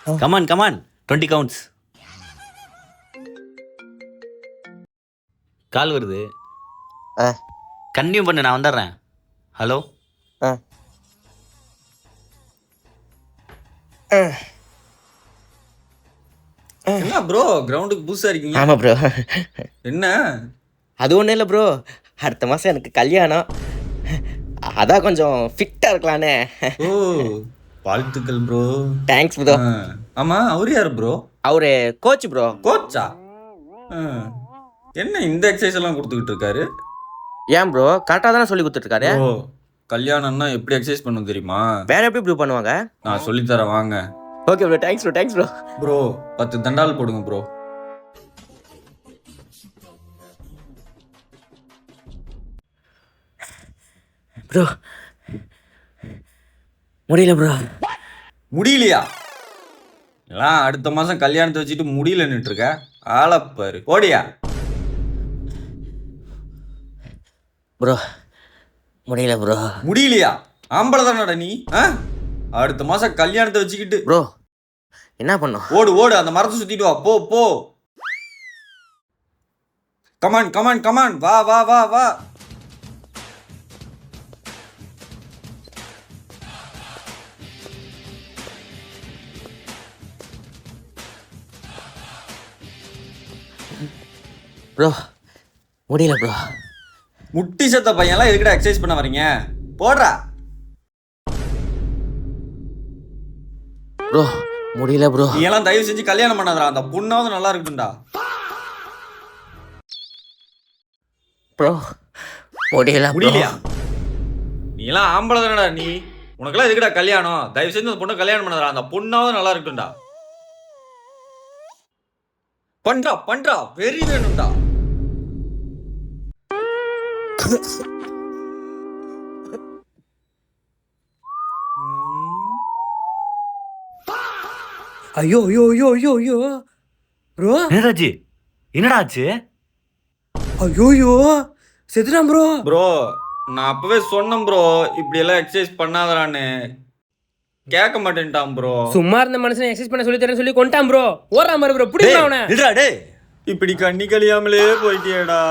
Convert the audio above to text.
Come on come on 20 counts. கால் வருது, ஆ continue பண்ணு, நான் வந்துடுறேன். ஹலோ, ஆ என்ன ப்ரோ கிரவுண்டுக்கு புதுசா இருக்கீங்க? ஆமாம் ப்ரோ. என்ன? அது ஒன்றும் இல்லை ப்ரோ, அடுத்த மாதம் எனக்கு கல்யாணம், அதான் கொஞ்சம் ஃபிட்டாக இருக்கலான்னு. ஓ, வாழ்த்துக்கள் ப்ரோ. Thanks bro. ஆமா, அவரு யாரு ப்ரோ? அவரு கோச் ப்ரோ. கோச்சா? என்ன இந்த எக்ஸசைஸ் எல்லாம் கொடுத்துக்கிட்டு இருக்காரு? ஏன் ப்ரோ, கரெக்டாக தானே சொல்லி கொடுத்துட்ருக்காரு. ஓ, கல்யாணம்னா எப்படி எக்ஸசைஸ் பண்ணணும் தெரியுமா? வேற எப்படி ப்ரூவ் பண்ணுவாங்க? நான் சொல்லித்தரேன் வாங்க. Okay bro, thanks bro, thanks bro. Bro 10 தண்டால் போடுங்க ப்ரோ. ப்ரோ முடியல ப்ரோ. முடியலையா? எல்லாம் அடுத்த மாசம் கல்யாணத்தை வச்சுட்டு முடியலன்னுட்டு இருக்க ஆளப்பாரு. ஓடியா? ப்ரோ முடியல ப்ரோ. முடியலையா? ஆம்பளை தானடா நீ? அடுத்த மாசம் கல்யாணத்தை வச்சுக்கிட்டு ப்ரோ என்ன பண்ணோம்? ஓடு ஓடு, அந்த மரத்தை சுத்திட்டு வா. போ போ. கமான் கமான் கமான், வா வா வா வா. ப்ரோ முடியல ப்ரோ. முட்டி செத்த பையன்லாம் எதுக்குடா எக்ஸசைஸ் பண்ண வரீங்க? போடுறா. ப்ரோ முடியல ப்ரோ. நீ எல்லாம் தயவு செஞ்சு கல்யாணம் பண்ணாதடா, அந்த பொண்ணாவது நல்லா இருக்கும்டா. ப்ரோ முடியல. முடியலையா? நீ எல்லாம் ஆம்பளை தானடா நீ, உனக்கெல்லாம் எதுக்குடா கல்யாணம்? தயவு செஞ்சு அந்த பொண்ணை கல்யாணம் பண்ணாதடா, அந்த பொண்ணாவது நல்லா இருக்கும்டா. பண்றா பண்றா, வெறி வேணும்டா. ஐயோ ஐயோ ஐயோ ஐயோ ஐயோ ப்ரோ. என்னடாச்சு? என்னடா ஆச்சு? ஐயோ ஐயோ செத்துட்டான் ப்ரோ. ப்ரோ நான் அப்பவே சொன்னேன் ப்ரோ, இப்படி எல்லாம் எக்ஸசைஸ் பண்ணாதடான்னு. கேட்க மாட்டேன்ட்டான் ப்ரோ. சும்மா இருந்த மனுஷன் எக்ஸசைஸ் பண்ண சொல்லி தரேன்னு சொல்லி கொண்டான் ப்ரோ. ஓடுறான் பாரு ப்ரோ, பிடிக்கிறான் அவனை. இப்படி கண்ணி கழியாமலே போயிட்டியேடா.